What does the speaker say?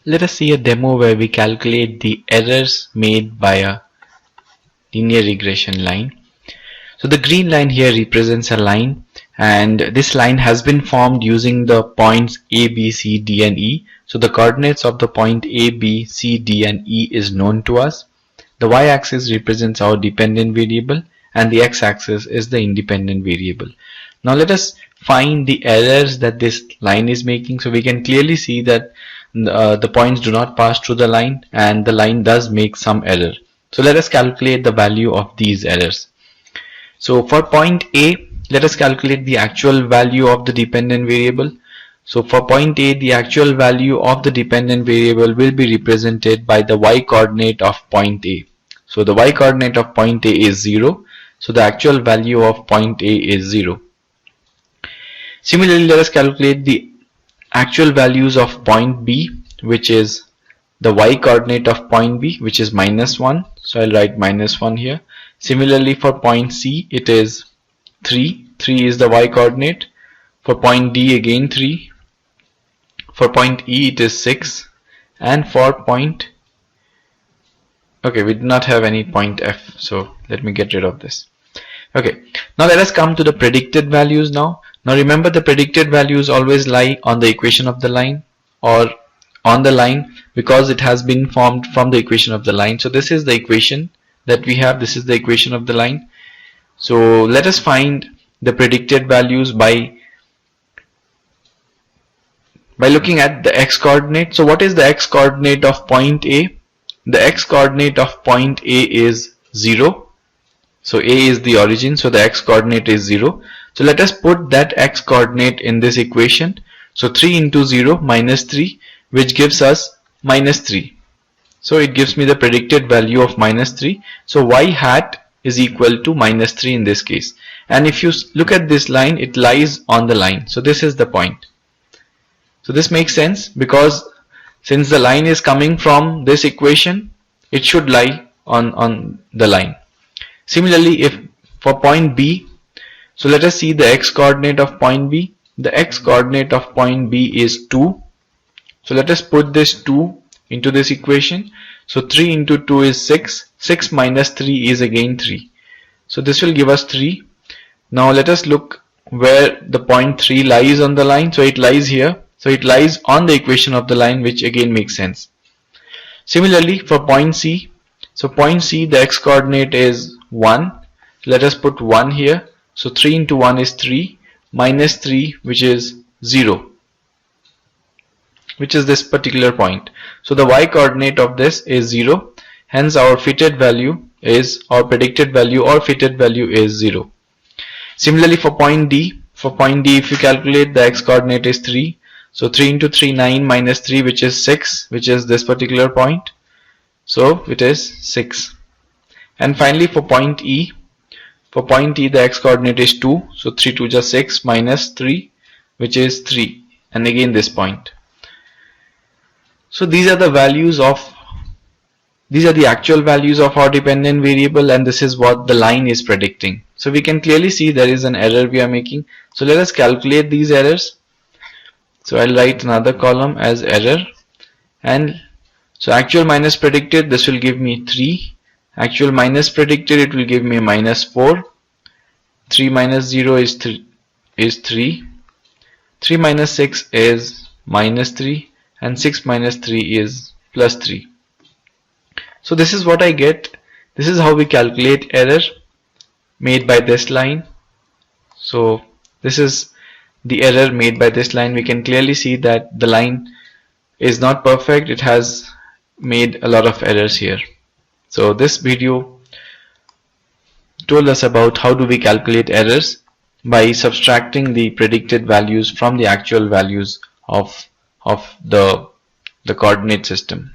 Let us see a demo where we calculate the errors made by a linear regression line. So the green line here represents a line, and this line has been formed using the points A, B, C, D and E. So the coordinates of the point A, B, C, D and E is known to us. The y-axis represents our dependent variable and the x-axis is the independent variable. Now let us find the errors that this line is making. So we can clearly see that the points do not pass through the line and the line does make some error. So let us calculate the value of these errors. So for point A, let us calculate the actual value of the dependent variable. So for point A, the actual value of the dependent variable will be represented by the y coordinate of point A. So the y coordinate of point A is 0. So the actual value of point A is 0. Similarly, let us calculate the actual values of point B, which is the y coordinate of point B, which is -1. So I'll write -1 here. Similarly, for point C, it is 3. 3 is the y coordinate. For point D, again 3. For point E, it is 6. And for point... Okay, we do not have any point F, so let me get rid of this. Okay, now let us come to the predicted values now. Now remember, the predicted values always lie on the equation of the line or on the line because it has been formed from the equation of the line. So this is the equation that we have. This is the equation of the line. So let us find the predicted values by looking at the x coordinate. So what is the x coordinate of point A? The x coordinate of point A is 0. So A is the origin, so the x coordinate is 0. So let us put that x coordinate in this equation. So 3 into 0 minus 3, which gives us -3. So it gives me the predicted value of -3. So y hat is equal to -3 in this case. And if you look at this line, it lies on the line. So this is the point. So this makes sense because since the line is coming from this equation, it should lie on the line. Similarly, if for point B, so let us see the x coordinate of point B. The x coordinate of point B is 2. So let us put this 2 into this equation. So 3 into 2 is 6. 6 minus 3 is again 3. So this will give us 3. Now let us look where the point 3 lies on the line. So it lies here. So it lies on the equation of the line, which again makes sense. Similarly, for point C, so point C, the x coordinate is 1. Let us put 1 here. So 3 into 1 is 3 minus 3, which is 0, which is this particular point. So the y coordinate of this is 0. Hence our fitted value is, or predicted value or fitted value is 0. Similarly, for point D, if you calculate, the x coordinate is 3. So 3 into 3, 9 minus 3, which is 6, which is this particular point. So it is 6. And finally, for point E, the x coordinate is 2. So 3 to just 6 minus 3, which is 3. And again this point. So these are the values of, these are the actual values of our dependent variable, and this is what the line is predicting. So we can clearly see there is an error we are making. So let us calculate these errors. So I'll write another column as error, and so actual minus predicted, this will give me 3. Actual minus predicted, it will give me -4. 3 minus 0 is 3. 3 minus 6 is -3, and 6 minus 3 is +3. So this is what I get. This is how we calculate error made by this line. So this is the error made by this line. We can clearly see that the line is not perfect. It has made a lot of errors here. So this video told us about how do we calculate errors by subtracting the predicted values from the actual values of the coordinate system.